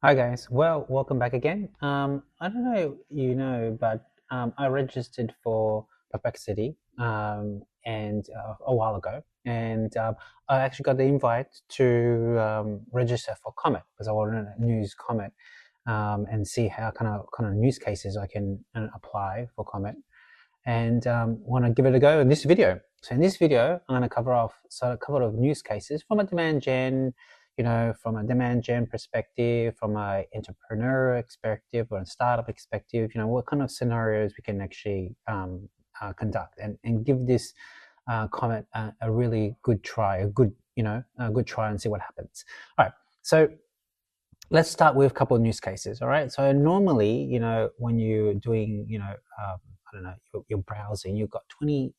Hi guys, well, welcome back again. I don't know, but I registered for Perplexity and a while ago, and I actually got the invite to register for Comet because I wanted to use Comet and see how kind of news cases I can apply for Comet, and want to give it a go in this video. So in this video, I'm going to cover off a couple of news cases from a demand gen, from a demand gen perspective, from an entrepreneur perspective or a startup perspective, what kind of scenarios we can actually conduct and give this comment a really good try, a good try and see what happens. All right. So let's start with a couple of news cases. All right. So normally, when you're doing, I don't know, you're browsing, you've got 20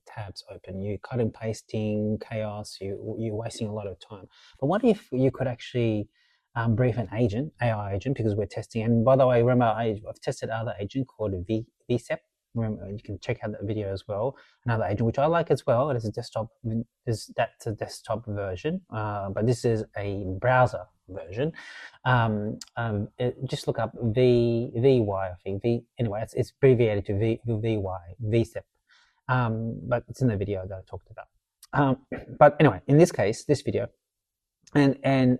tabs open, you cut and pasting, chaos, you're wasting a lot of time. But what if you could actually brief an agent, AI agent, because we're testing. And by the way, remember, I've tested another agent called VSEP. Remember, you can check out that video as well. Another agent, which I like as well. It is a desktop. That's a desktop version, but this is a browser version. Just look up VY. I think Anyway, it's abbreviated to VY VSEP. But it's in the video that I talked about. But anyway, in this case, this video, and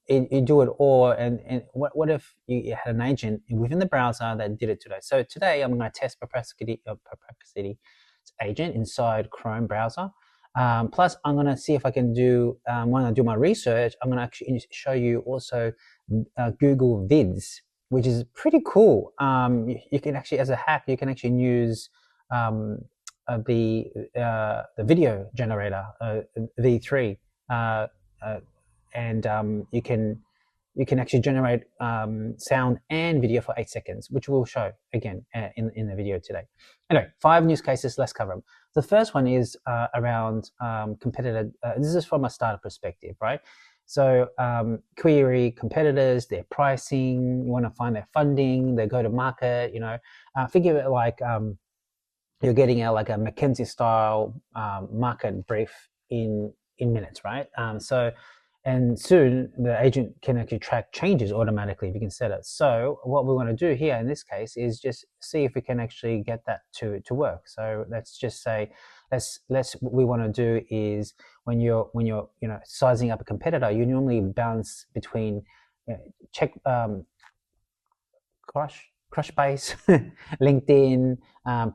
you do it all, and what if you had an agent within the browser that did it today? So today I'm going to test Perplexity agent inside Chrome browser. Plus, I'm going to see if I can do, when I do my research, I'm going to actually show you also Google Vids, which is pretty cool. You can actually, as a hack, you can actually use the video generator, V3, and you can actually generate sound and video for 8 seconds, which we'll show again in the video today. Anyway, 5 news cases, let's cover them. The first one is around competitor. This is from a startup perspective, right? So query competitors, their pricing, you want to find their funding, their go-to-market, think of it like you're getting like a McKinsey style market brief in minutes, right? And soon the agent can actually track changes automatically if you can set it. So what we want to do here in this case is just see if we can actually get that to work. So let's just say, what we want to do is when you're sizing up a competitor, you normally balance between check Crunchbase, LinkedIn,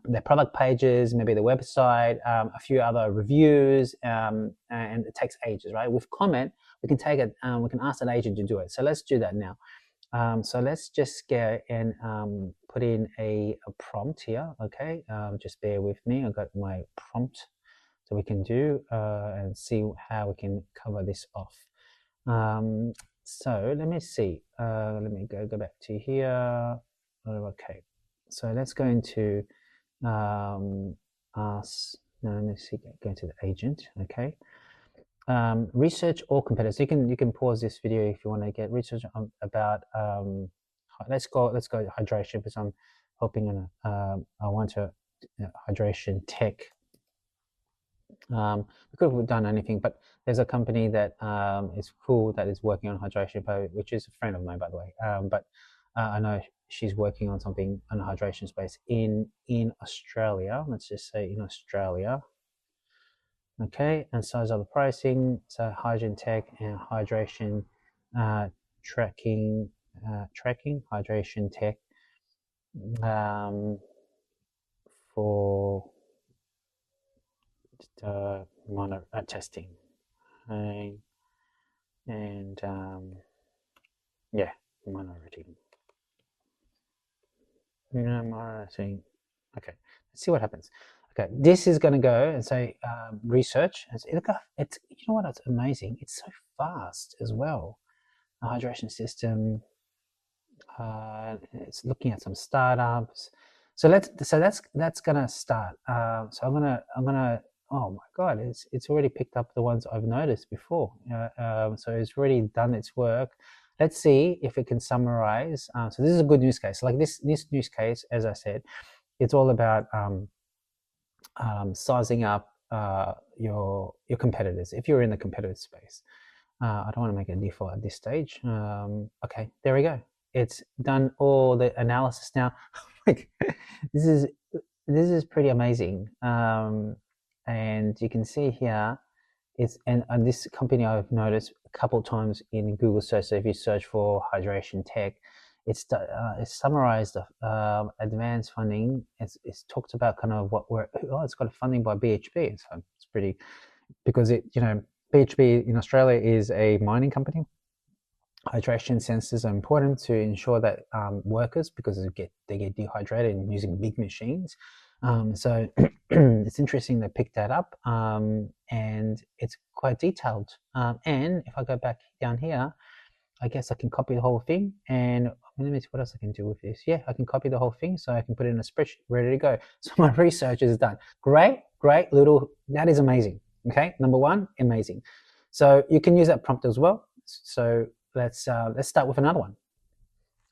their product pages, maybe the website, a few other reviews, and it takes ages, right? With Comment, we can take it, we can ask an agent to do it. So let's do that now. So let's just go and put in a prompt here, okay? Just bear with me, I've got my prompt so we can do and see how we can cover this off. So let me see, let me go back to here. Okay, so let's go into ask. No, let me see. Go to the agent. Okay, research all competitors. You can pause this video if you want to get research about. Let's go hydration because I'm hoping on. I want to hydration tech. We could have done anything, but there's a company that is cool that is working on hydration, which is a friend of mine, by the way. But I know she's working on something on the hydration space in Australia. Let's just say in Australia. Okay, and size of the pricing. So Hygiene Tech and hydration tracking hydration tech for testing, and yeah, monitoring. Monitoring. Okay, let's see what happens. Okay, this is going to go and say research. And look, it's you know what? It's amazing. It's so fast as well. The hydration system. It's looking at some startups. So that's gonna start. So I'm gonna. Oh my God! It's already picked up the ones I've noticed before. So it's already done its work. Let's see if it can summarize. So this is a good news case. Like this news case, as I said, it's all about sizing up your competitors if you're in the competitive space. I don't want to make a default at this stage. Okay, there we go. It's done all the analysis now. Like, this is this is pretty amazing. And you can see here, it's and this company I've noticed a couple of times in Google search. So if you search for hydration tech, it's summarized advanced funding. It's talked about kind of what we're. Oh, it's got funding by BHP. So it's pretty, because BHP in Australia is a mining company. Hydration sensors are important to ensure that workers, because they get dehydrated and using big machines. So it's interesting they picked that up, and it's quite detailed. And if I go back down here, I guess I can copy the whole thing, and let me see what else I can do with this. Yeah, I can copy the whole thing, so I can put it in a spreadsheet, ready to go. So my research is done. Great little, that is amazing. Okay, number one, amazing. So you can use that prompt as well. So let's start with another one.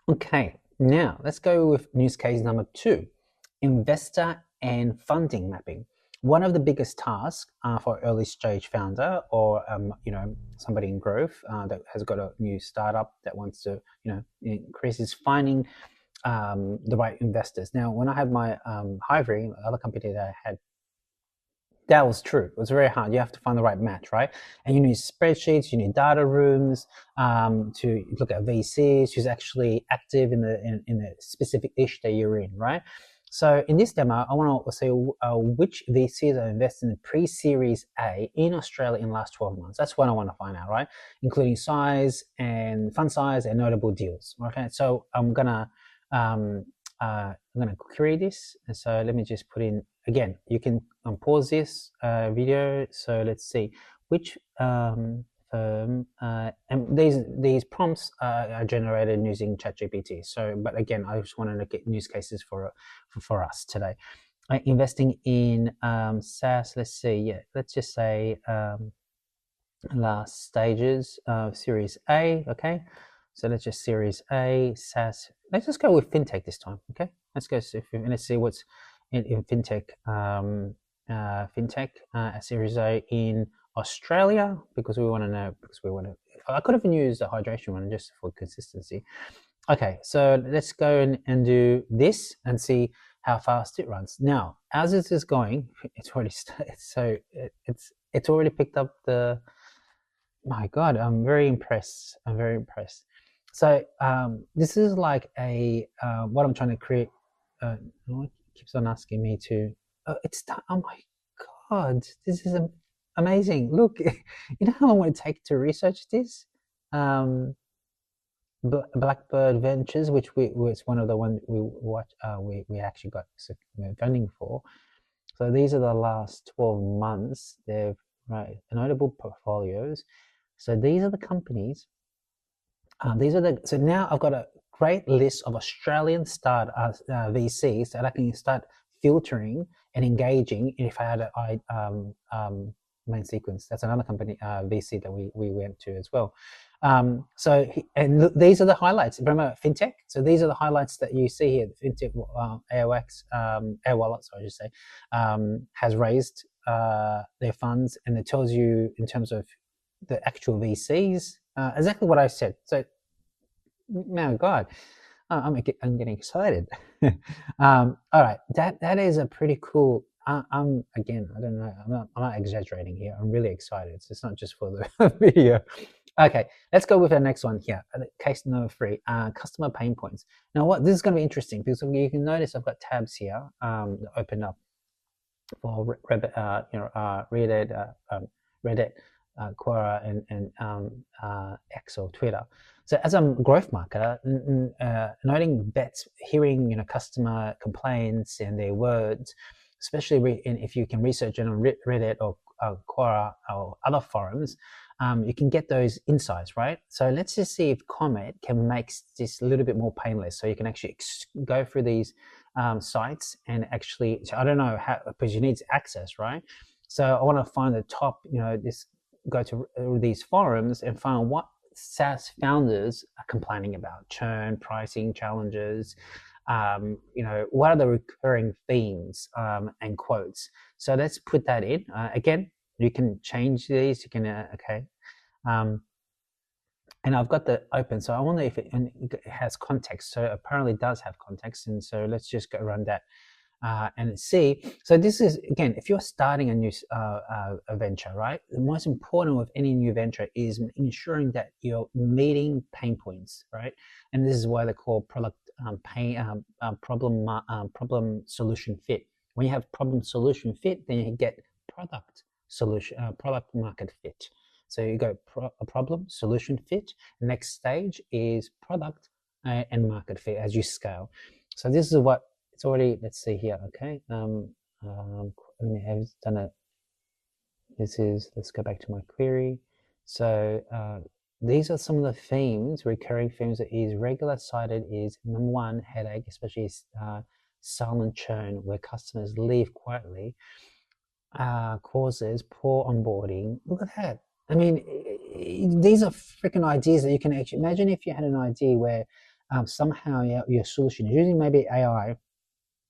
Okay, now let's go with news case number 2, investor and funding mapping. One of the biggest tasks for early stage founder, or somebody in growth that has got a new startup that wants to increase, is finding the right investors. Now, when I had my Hivery, the other company that I had, that was true. It was very hard. You have to find the right match, right? And you need spreadsheets, you need data rooms to look at VCs who's actually active in the specific niche that you're in, right? So in this demo, I want to say which VCs are investing in pre-series A in Australia in the last 12 months. That's what I want to find out, right? Including size and fund size and notable deals. Okay, so I'm gonna query this, and so let me just put in again. You can pause this video. So let's see which firm, and these prompts are generated using ChatGPT. So, but again, I just want to look at use cases for us today. Investing in SaaS. Let's see. Yeah, let's just say last stages of Series A. Okay, so let's just Series A SaaS. Let's just go with fintech this time. Okay, let's go. Let's see what's in fintech. Fintech Series A in Australia, because we want to know. I could have used the hydration one just for consistency. Okay, so let's go and do this and see how fast it runs. Now, as this is going, it's already started. So it's already picked up the. My God, I'm very impressed. So this is like a what I'm trying to create. It keeps on asking me to. It's done. Oh my God, this is amazing. Look, you know how long it would take to research this? Blackbird Ventures, which was one of the ones we watched. We actually got funding for. So these are the last 12 months. They've notable portfolios. So these are the companies. So now I've got a great list of Australian VCs that I can start filtering and engaging. If I had a main sequence, that's another company VC that we went to as well. These are the highlights. Remember fintech. So these are the highlights that you see here. Fintech, AOX, Air Wallet, sorry, I should say, has raised their funds, and it tells you in terms of the actual VCs exactly what I said. So, my God, I'm getting excited. All right, that is a pretty cool. I'm again, I don't know. I'm not exaggerating here. I'm really excited. So it's not just for the video. Okay, let's go with our next one here. Case number 3, customer pain points. Now, this is going to be interesting, because you can notice I've got tabs here that open up for Reddit, Quora, and X or Twitter. So as a growth marketer, noting bets, hearing customer complaints and their words, especially if you can research it on Reddit or Quora or other forums, you can get those insights, right? So let's just see if Comet can make this a little bit more painless, so you can actually go through these sites and actually. So I don't know how, because you need access, right? So I want to find the top, go to these forums and find what SaaS founders are complaining about: churn, pricing challenges, what are the recurring themes and quotes. So let's put that in. Again, you can change these. You can and I've got the open, so I wonder if it has context. So apparently it does have context, and so let's just go run that and see. So this is, again, if you're starting a new a venture, right? The most important with any new venture is ensuring that you're meeting pain points, right? And this is why they call product problem solution fit. When you have problem solution fit, then you get product solution product market fit. So you go a problem solution fit. Next stage is product and market fit as you scale. So this is what it's already. Let's see here. Okay. I've done it. This is. Let's go back to my query. So these are some of the themes, recurring themes that is regular cited is number one, headache, especially silent churn, where customers leave quietly, causes poor onboarding. Look at that. I mean, these are freaking ideas that you can actually imagine. If you had an idea where somehow your solution, using maybe AI,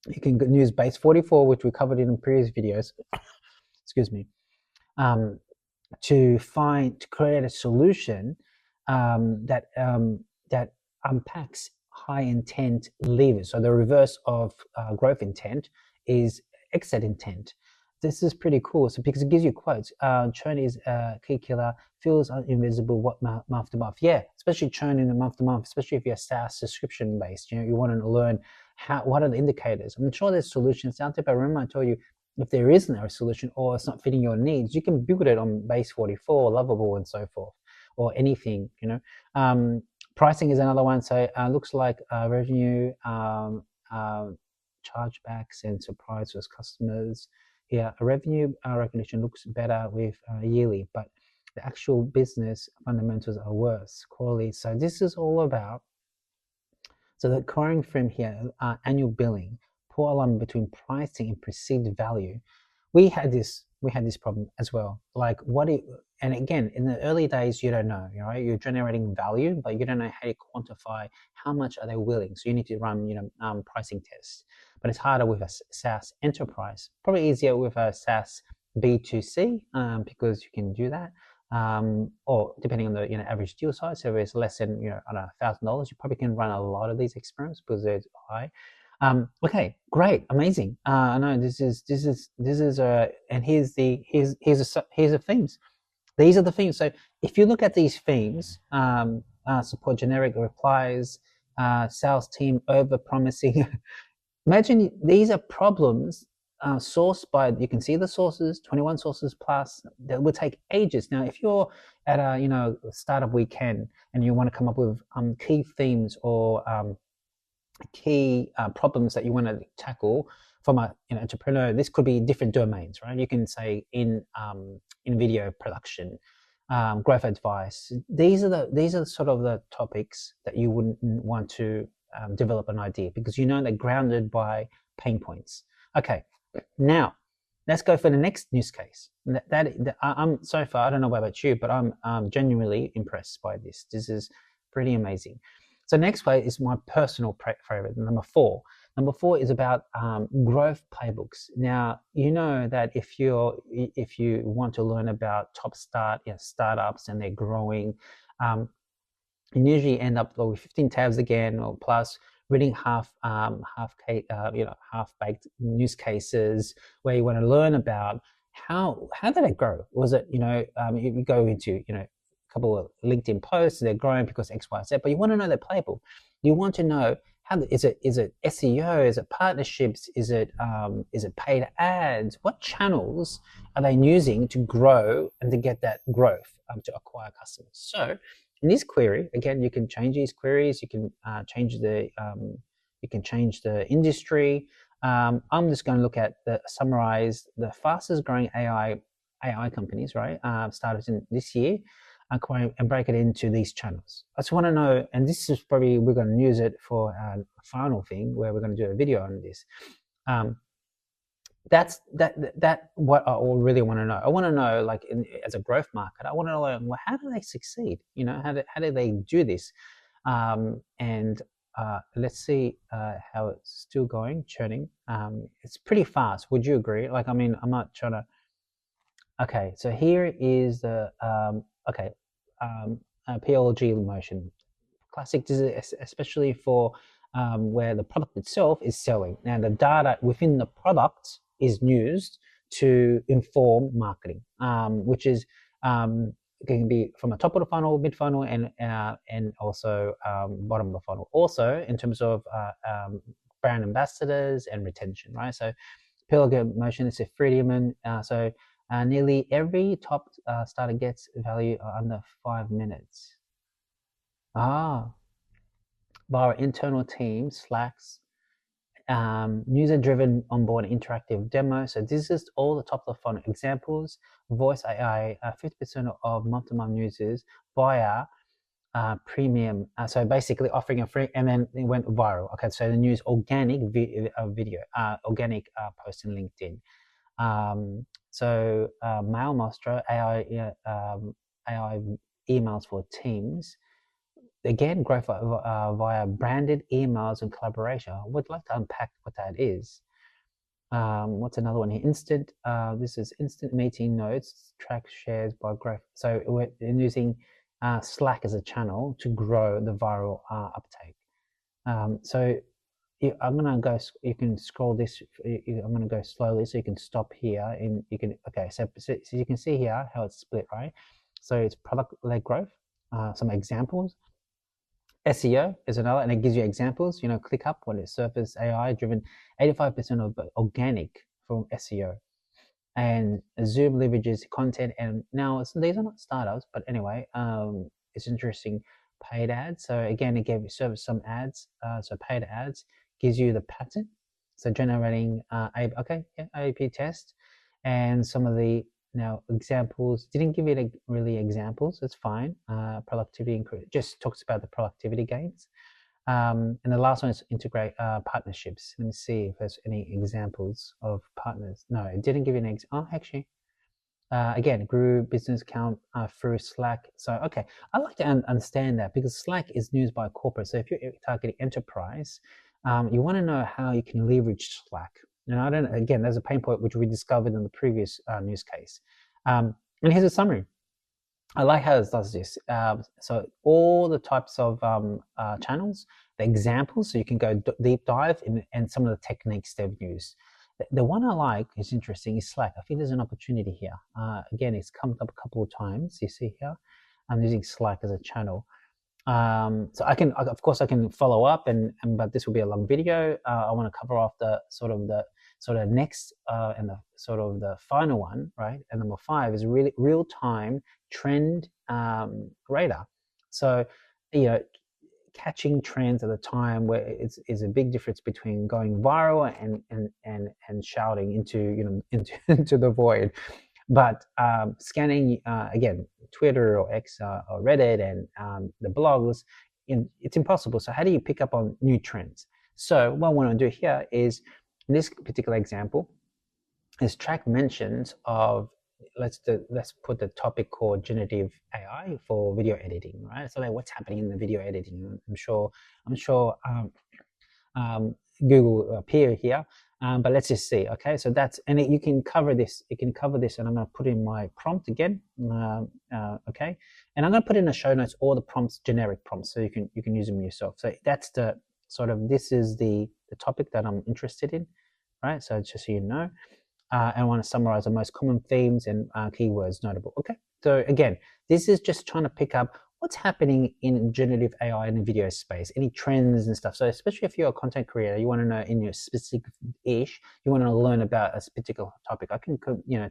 you can use base 44, which we covered in previous videos, excuse me, to create a solution that unpacks high intent levers. So the reverse of growth intent is exit intent. This is pretty cool. So because it gives you quotes, churn is a key killer, feels invisible what month to month. Yeah, especially churn in the month to month, especially if you're SaaS subscription based. You want to learn what are the indicators. I'm sure there's solutions out there, but remember I told you, if there isn't a solution or it's not fitting your needs, you can build it on base 44, Lovable, and so forth, or anything. Pricing is another one. So looks like revenue, chargebacks, and surprise with customers. Here, revenue recognition looks better with yearly, but the actual business fundamentals are worse quarterly. So this is all about. So the recurring frame here, annual billing, poor alignment between pricing and perceived value. We had this problem as well. Like and again, in the early days, you don't know, right? You're generating value, but you don't know how to quantify how much are they willing. So you need to run, pricing tests. But it's harder with a SaaS enterprise. Probably easier with a SaaS B2C because you can do that. Or depending on the average deal size, so if it's less than I don't know, $1,000, you probably can run a lot of these experiments because they're high. Okay, great, amazing. I know this is and here's the themes. These are the themes. So if you look at these themes, support generic replies, sales team over promising. Imagine these are problems sourced by, you can see the sources, 21 sources plus, that would take ages. Now, if you're at a startup weekend and you want to come up with key themes or key problems that you want to tackle from an entrepreneur, this could be different domains, right? You can say in video production, growth advice. These are sort of the topics that you wouldn't want to develop an idea because they're grounded by pain points. Okay, now let's go for the next use case. I'm so far, I don't know about you, but I'm genuinely impressed by this. This is pretty amazing. So next way is my personal favorite, number 4. Number 4 is about growth playbooks. Now, that if you want to learn about top startups and they're growing, you usually end up with 15 tabs again, or plus reading half-baked news cases where you want to learn about how did it grow? Was it you go into a couple of LinkedIn posts, they're growing because X, Y, Z, but you want to know their playbook. You want to know how is it SEO? Is it partnerships? Is it paid ads? What channels are they using to grow and to get that growth to acquire customers? So in this query, again, you can change these queries. You can change the industry. I'm just going to look at summarize the fastest growing AI companies, right? Started in this year, and break it into these channels. I just want to know, and this is probably we're going to use it for a final thing where we're going to do a video on this. That's what I really want to know. I want to know, like, as a growth market, I want to know, well, how do they succeed? How do they do this? And let's see how it's still going, churning. It's pretty fast. Would you agree? Like, I mean, I'm not trying to. Okay, so here is the okay. PLG motion. Classic, especially for where the product itself is selling. Now, the data within the product is used to inform marketing, which is can be from the top of the funnel, mid funnel, and also bottom of the funnel. Also, in terms of brand ambassadors and retention, right? So, PLG motion is a freemium. So nearly every top starter gets value under 5 minutes. By our internal team, Slack's user-driven onboard interactive demo. So this is all the top of the funnel examples. Voice AI, 50% of month-to-month users via premium. So basically offering a free, and then it went viral. Okay, so the news organic video, organic post in LinkedIn. Mailmaster AI emails for teams. Again, growth via branded emails and collaboration. I would like to unpack what that is. What's another one here? Instant. This is instant meeting notes, track shares by growth. So we're using Slack as a channel to grow the viral uptake. I'm gonna go. You can scroll this. I'm gonna go slowly so you can stop here, and you can. Okay, so you can see here how it's split, right? So it's product-led growth. Some examples. SEO is another, and it gives you examples. ClickUp, what is Surface AI driven, 85% of organic from SEO, and Zoom leverages content. And now these are not startups, but anyway, it's interesting. Paid ads. So again, it gave you some ads. So paid ads gives you the pattern. So generating A/B test, and some of the examples didn't give you really examples. It's fine. Productivity increase just talks about the productivity gains. And the last one is integrate partnerships. Let me see if there's any examples of partners. No, it didn't give you an example. Oh, actually. Again, grew business account through Slack. So, okay, I like to understand that because Slack is used by corporate. So if you're targeting enterprise, you want to know how you can leverage Slack. Again, there's a pain point which we discovered in the previous news case. And here's a summary. I like how it does this. So all the types of channels, the examples, so you can go deep dive and some of the techniques they've used. The one I like is interesting is Slack. I think there's an opportunity here. Again, it's come up a couple of times. You see here, I'm using Slack as a channel. So I can, of course, I can follow up, but this will be a long video. I want to cover off the sort of next and the sort of the final one, right? And number 5 is really real-time trend radar. So catching trends at a time where it's a big difference between going viral and shouting into the void. But scanning again Twitter or X or Reddit and the blogs, it's impossible. So how do you pick up on new trends? So what I want to do here is, in this particular example, is track mentions of let's put the topic called generative AI for video editing, right? So like what's happening in the video editing? I'm sure Google appear here, but let's just see. Okay, so that's, and you can cover this. You can cover this, and I'm going to put in my prompt again. Okay, and I'm going to put in the show notes all the prompts, generic prompts, so you can use them yourself. So that's the sort of, this is the topic that I'm interested in, right? So just so you know. And I want to summarize the most common themes and keywords notable. Okay, so again, this is just trying to pick up what's happening in generative AI in the video space, any trends and stuff. So especially if you're a content creator, you want to know in your specific ish, you want to learn about a particular topic. I can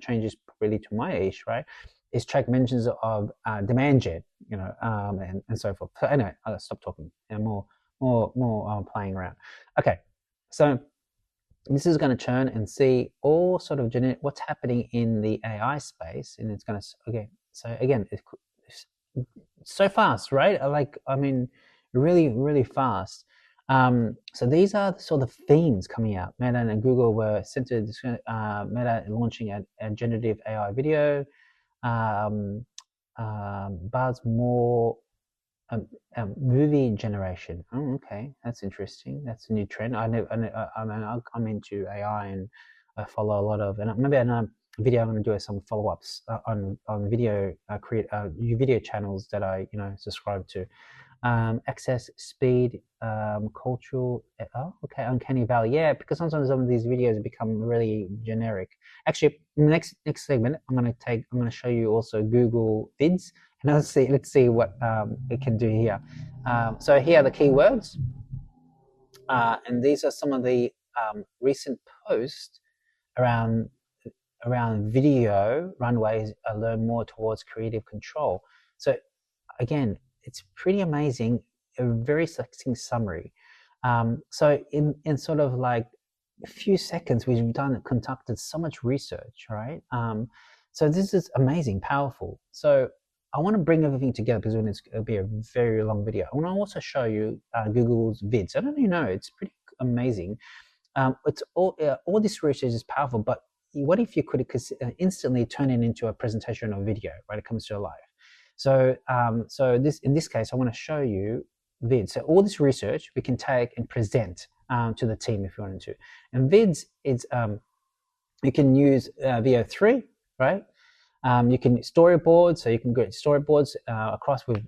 change this really to my ish, right? Is track mentions of demand gen, and so forth. So anyway, I'll stop talking and more playing around. Okay, so this is going to churn and see all sort of what's happening in the AI space, and it's going to So again, it's so fast, right? Really, really fast. So these are the sort of themes coming out. Meta and Google were centered. Meta launching a generative AI video. Buzz more. Movie generation. Oh, okay, that's interesting. That's a new trend. I'm into AI and I follow a lot of, and maybe video, I'm going to do some follow-ups on video video channels that I subscribe to. Access, speed, cultural. Oh, okay, uncanny valley. Yeah, because sometimes some of these videos become really generic. Actually, next segment, I'm going to show you also Google Vids, and let's see what it can do here. So here are the keywords, and these are some of the recent posts around video runways. Learn more towards creative control. So again, it's pretty amazing, a very succinct summary. So in sort of like a few seconds, we've conducted so much research, right? So this is amazing, powerful. So I want to bring everything together because it'll be a very long video. I want to also show you Google's Vids. I don't know, it's pretty amazing. It's all this research is powerful, but what if you could instantly turn it into a presentation or video, right? It comes to life. So, in this case, I want to show you Vids. So all this research we can take and present to the team if you wanted to. And Vids is you can use VO3, right? You can storyboard, so you can create storyboards across with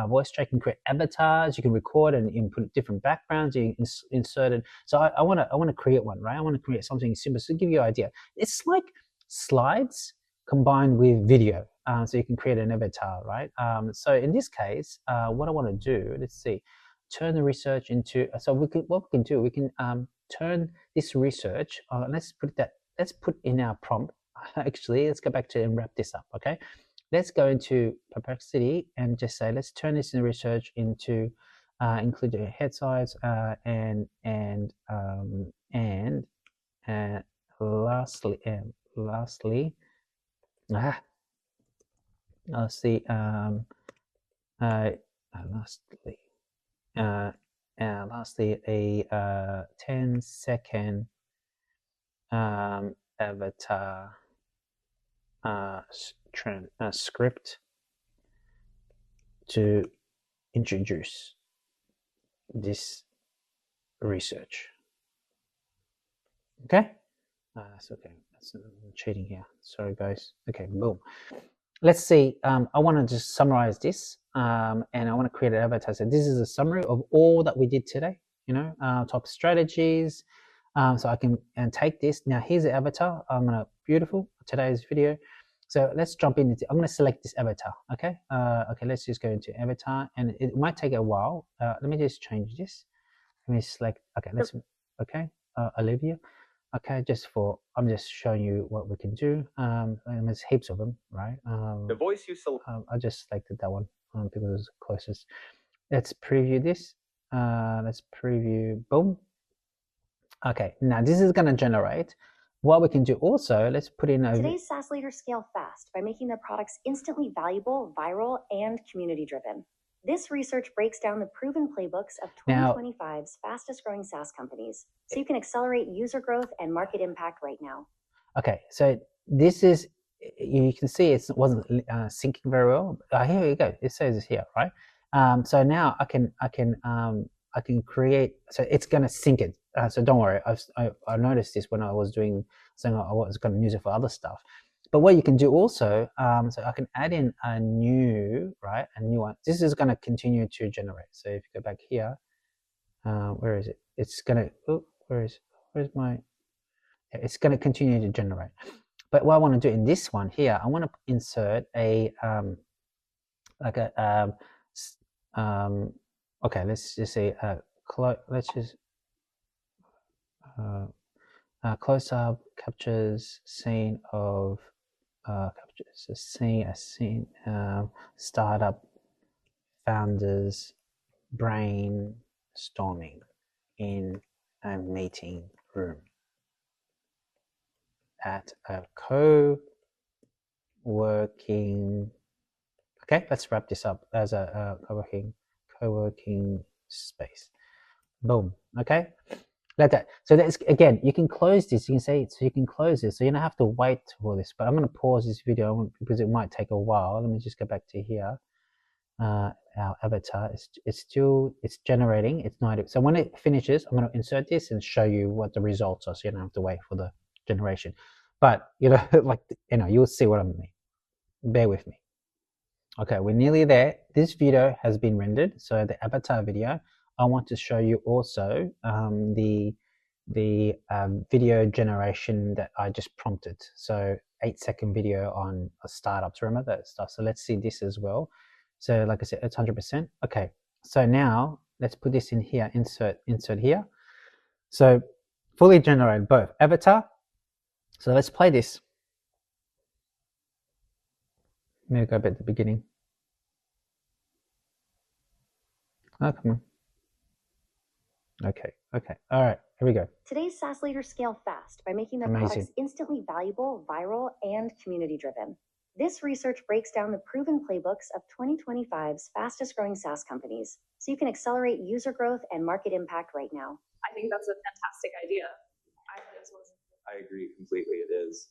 voice chat. You can create avatars. You can record and input different backgrounds. You can insert it. So I want to create one, right? I want to create something simple. So to give you an idea, it's like slides combined with video. So you can create an avatar, right? So in this case, what I want to do, let's see, turn the research into. So what we can do, we can turn this research. Let's put in our prompt. Actually, let's go back to and wrap this up. Okay, let's go into Perplexity and just say, let's turn this in research into include the head size and lastly lastly a 10-second avatar script to introduce this research. Okay, that's okay. I'm cheating here. Sorry, guys. Okay, boom. Let's see. I want to just summarize this, and I want to create an avatar. So this is a summary of all that we did today. Top strategies. So I can take this. Now here's the avatar. Beautiful today's video. So let's jump into. I'm going to select this avatar. Okay. Okay. Let's just go into avatar, and it might take a while. Let me just change this. Let me select. Okay. Okay. Olivia. Okay. I'm just showing you what we can do. There's heaps of them, right? The voice you select. I just selected that one because it was closest. Let's preview this. Let's preview. Boom. Okay, now this is going to generate. What we can do also, let's put in a... Today's SaaS leaders scale fast by making their products instantly valuable, viral, and community-driven. This research breaks down the proven playbooks of 2025's fastest growing SaaS companies, so you can accelerate user growth and market impact right now. Okay, so this is, you can see it wasn't syncing very well. Here you go, it says it here, right? So now I can create, so it's going to sync it. So don't worry, I noticed this when I was saying I was going to use it for other stuff. But what you can do also, so I can add in a new one. This is going to continue to generate. So if you go back here, where is it? It's going to, where's my, it's going to continue to generate. But what I want to do in this one here, I want to insert a, okay, let's just say, let's just, close-up captures scene of captures a scene startup founders brainstorming in a meeting room at a co-working. Okay, let's wrap this up as a co-working space. Boom. Okay. Like that. So that's, again, you can close this. You can say, so you can close this. So you don't have to wait for this. But I'm going to pause this video because it might take a while. Let me just go back to here. Our avatar it's generating. It's not. So when it finishes, I'm going to insert this and show you what the results are. So you don't have to wait for the generation. but like you'll see what I mean. Bear with me. Okay, we're nearly there. This video has been rendered, so the avatar video. I want to show you also the video generation that I just prompted. So 8-second video on startups. Remember that stuff. So let's see this as well. So like I said, it's 100%. Okay, so now let's put this in here. Insert here. So fully generated both avatar. So let's play this. Maybe go back to the beginning. Oh, come on. Okay. All right, here we go. Today's SaaS leaders scale fast by making their products instantly valuable, viral, and community-driven. This research breaks down the proven playbooks of 2025's fastest growing SaaS companies, so you can accelerate user growth and market impact right now. I think that's a fantastic idea. I agree completely, it is.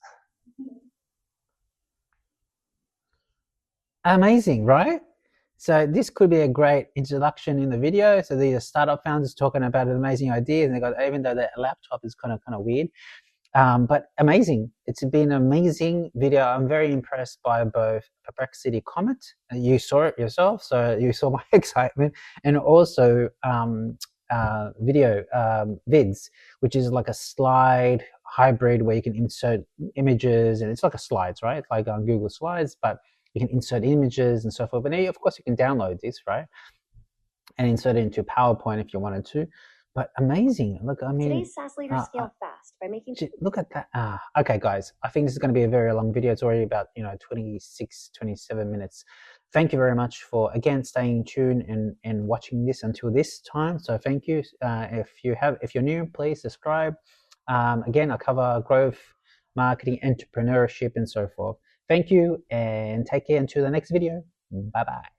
Amazing, right? So this could be a great introduction in the video. So these are startup founders talking about an amazing idea, and they got, even though the laptop is kind of weird, but amazing. It's been an amazing video. I'm very impressed by both Perplexity Comet. You saw it yourself, so you saw my excitement, and also video Vids, which is like a slide hybrid where you can insert images, and it's like a slides, right? It's like on Google Slides, but you can insert images and so forth. And of course, you can download this, right? And insert it into PowerPoint if you wanted to. But amazing. Look, I mean, today's SaaS leaders scale fast by making. Look at that. Okay, guys, I think this is going to be a very long video. It's already about 26, 27 minutes. Thank you very much for again staying tuned and watching this until this time. So thank you. If you're new, please subscribe. Again, I cover growth, marketing, entrepreneurship, and so forth. Thank you, and take care until the next video. Bye bye.